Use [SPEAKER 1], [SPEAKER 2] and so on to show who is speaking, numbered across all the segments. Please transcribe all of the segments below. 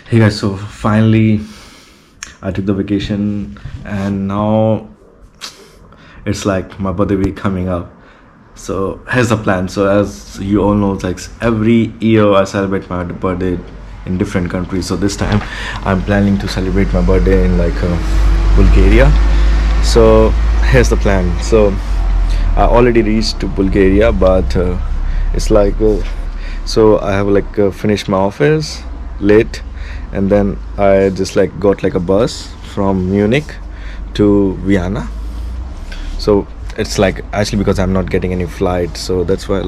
[SPEAKER 1] Hey guys, so finally I took the vacation and now it's like my birthday week coming up. So here's the plan. So as you all know, it's like every year I celebrate my birthday in different countries. So this time I'm planning to celebrate my birthday in Bulgaria. So here's the plan. So I already reached to Bulgaria, but it's so I have finished my office late, and then I just got a bus from Munich to Vienna. So it's actually because I'm not getting any flight, so that's why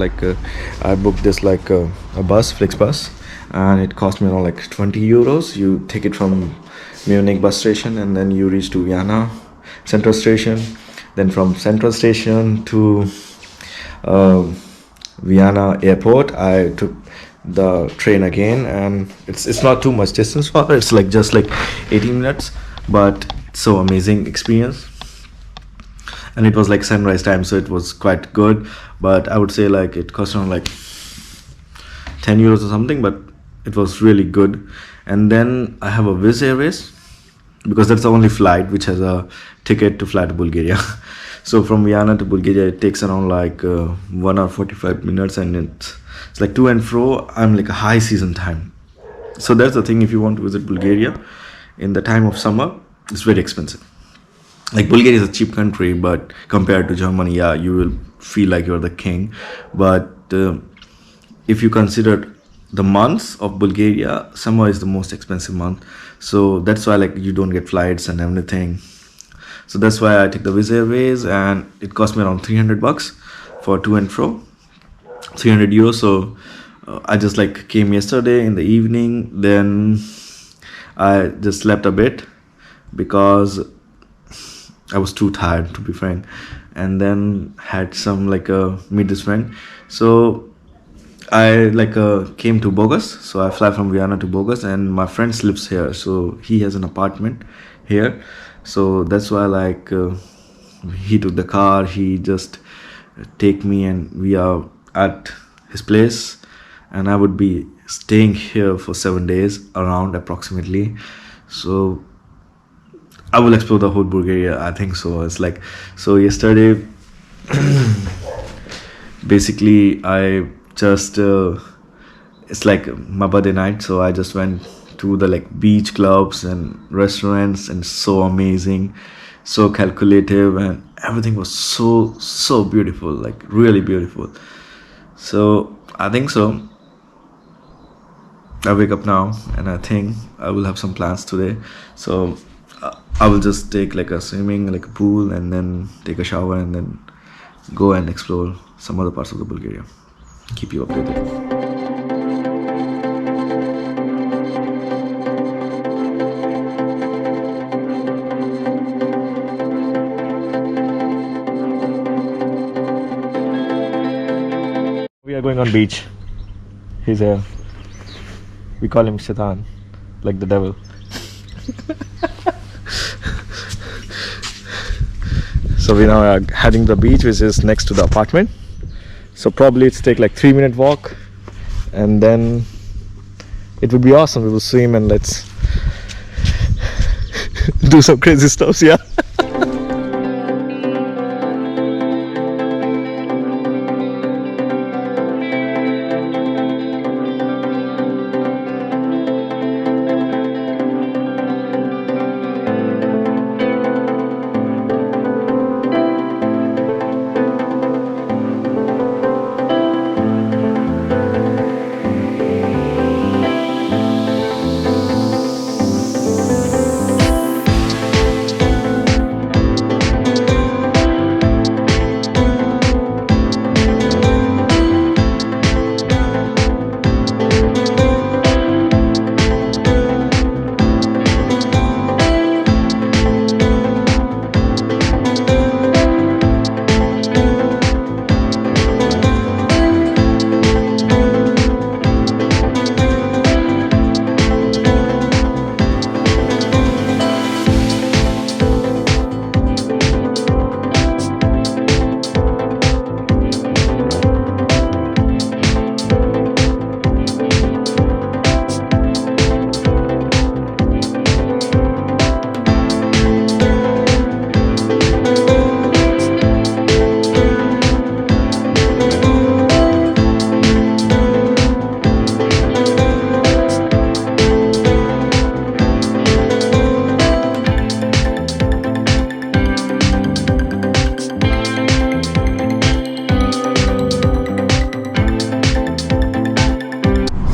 [SPEAKER 1] I booked this a bus, Flixbus, and it cost me around 20 euros. You take it from Munich bus station and then you reach to Vienna central station, then from central station to Vienna airport I took the train again, and it's not too much distance for it. It's just 18 minutes, but so amazing experience. And it was sunrise time, so it was quite good, but I would say it cost around 10 euros or something, but it was really good. And then I have a Wizz Airways, because that's the only flight which has a ticket to fly to Bulgaria. So from Vienna to Bulgaria it takes around 1 hour 45 minutes, and it's to and fro. I'm a high season time, so that's the thing. If you want to visit Bulgaria in the time of summer, it's very expensive. Bulgaria is a cheap country, but compared to Germany, yeah, you will feel like you're the king. But if you consider the months of Bulgaria, summer is the most expensive month. So that's why you don't get flights and everything. So that's why I took the Wizz Airways, and it cost me around 300 bucks for to and fro, 300 euros. So I just came yesterday in the evening, then I just slept a bit because I was too tired, to be frank, and then had some meet this friend. So I came to Bogus. So I fly from Vienna to Bogus, and my friend lives here, so he has an apartment here. So that's why he took the car, he just take me, and we are at his place, and I would be staying here for 7 days around approximately. So I will explore the whole Bulgaria, I think so. It's so yesterday basically I just it's my birthday night, so I just went to the beach clubs and restaurants, and so amazing, so calculative, and everything was so beautiful, really beautiful. So I think so I wake up now, and I think I will have some plans today. So I will just take a swimming, a pool, and then take a shower, and then go and explore some other parts of the Bulgaria. Keep you updated. We are going on beach. He's here. We call him Shaitan, like the devil. So we now are heading to the beach, which is next to the apartment. So probably it's take 3-minute walk, and then it would be awesome. We will swim and let's do some crazy stuff. Yeah.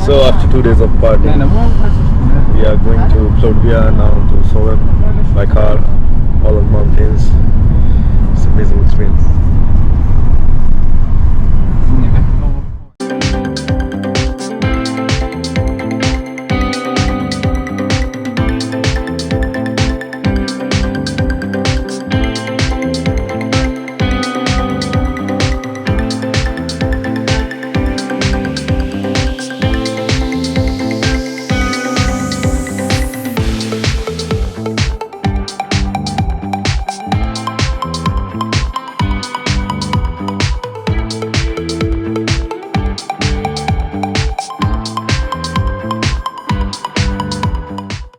[SPEAKER 1] So after 2 days of partying, we are going to Plovdiv now to Swizz by car, all of mountains. It's an amazing experience.